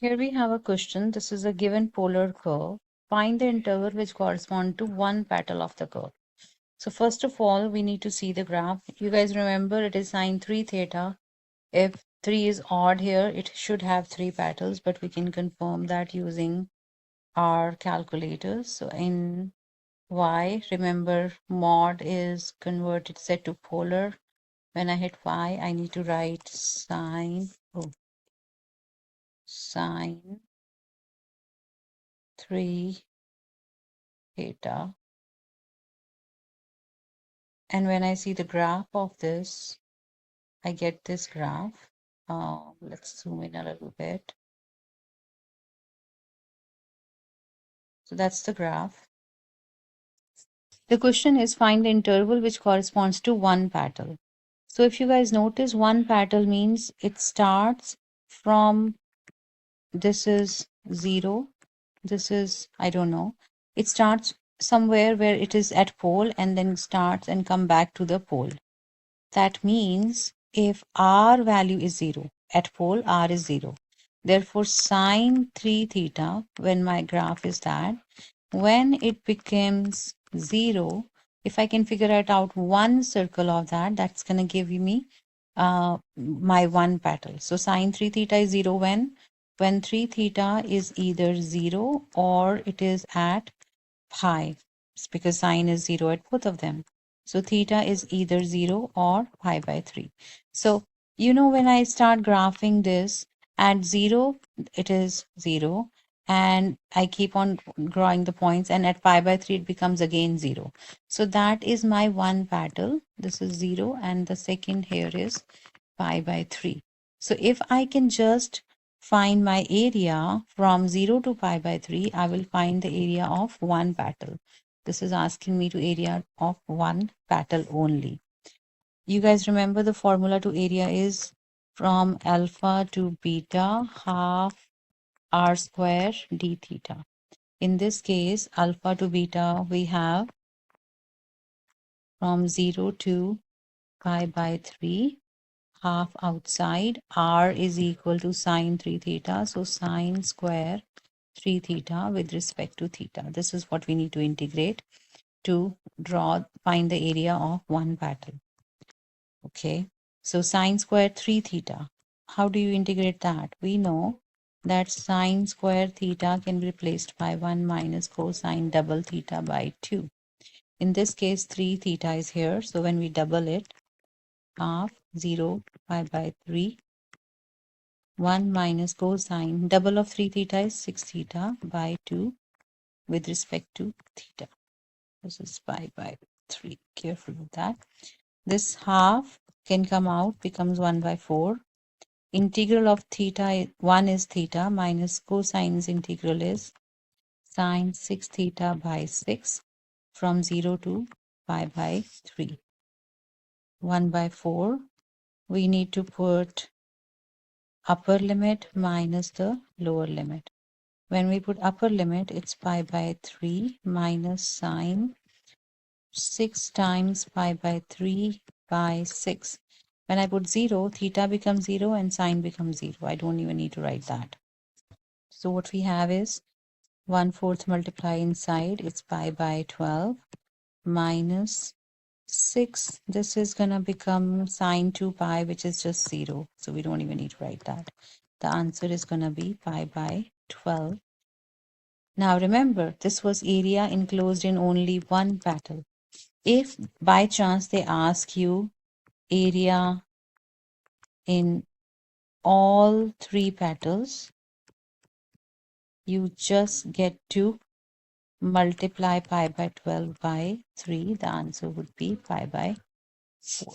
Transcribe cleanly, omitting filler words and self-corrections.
Here we have a question. This is a given polar curve. Find the interval which corresponds to one petal of the curve. So first of all, we need to see the graph. You guys remember it is sine 3 theta. If 3 is odd here, it should have 3 petals, but we can confirm that using our calculators. So in y, remember mod is converted set to polar. When I hit y, I need to write sine 3 theta. And when I see the graph of this, I get this graph. Let's zoom in a little bit. So that's the graph. The question is find the interval which corresponds to one petal. So if you guys notice, one petal means it starts from, this is 0, this is, I don't know, it starts somewhere where it is at pole and then starts and come back to the pole. That means if r value is 0, at pole r is 0. Therefore, sine 3 theta, when my graph is that, when it becomes 0, if I can figure it out one circle of that, that's going to give me my one petal. So sine 3 theta is 0 when 3 theta is either 0 or it is at pi. It's because sine is 0 at both of them. So theta is either 0 or pi by 3. So, when I start graphing this at 0, it is 0. And I keep on drawing the points, and at pi by 3, it becomes again 0. So that is my one petal. This is 0, and the second here is pi by 3. So if I can just find my area from 0 to pi by 3, I will find the area of one petal. This is asking me to area of one petal only. You guys remember the formula to area is from alpha to beta half r square d theta. In this case, alpha to beta, we have from 0 to pi by 3, half outside, r is equal to sine 3 theta. So sine square 3 theta with respect to theta. This is what we need to integrate to find the area of one petal. Okay, so sine square 3 theta. How do you integrate that? We know that sine square theta can be replaced by 1 minus cosine double theta by 2. In this case, 3 theta is here. So when we double it, half 0 pi by 3, 1 minus cosine double of 3 theta is 6 theta by 2 with respect to theta. This is pi by 3. Careful with that. This half can come out, becomes 1 by 4. Integral of theta, 1 is theta, minus cosine's integral is sine 6 theta by 6 from 0 to pi by 3. 1 by 4. We need to put upper limit minus the lower limit. When we put upper limit, it's pi by 3 minus sine 6 times pi by 3 by 6. When I put 0, theta becomes 0 and sine becomes 0. I don't even need to write that. So what we have is 1/4 multiply inside, it's pi by 12 minus 6. This is going to become sine 2 pi, which is just 0. So we don't even need to write that. The answer is going to be pi by 12. Now remember, this was area enclosed in only one petal. If by chance they ask you area in all 3 petals, you just get to multiply pi by 12 by 3. The answer would be pi by 4.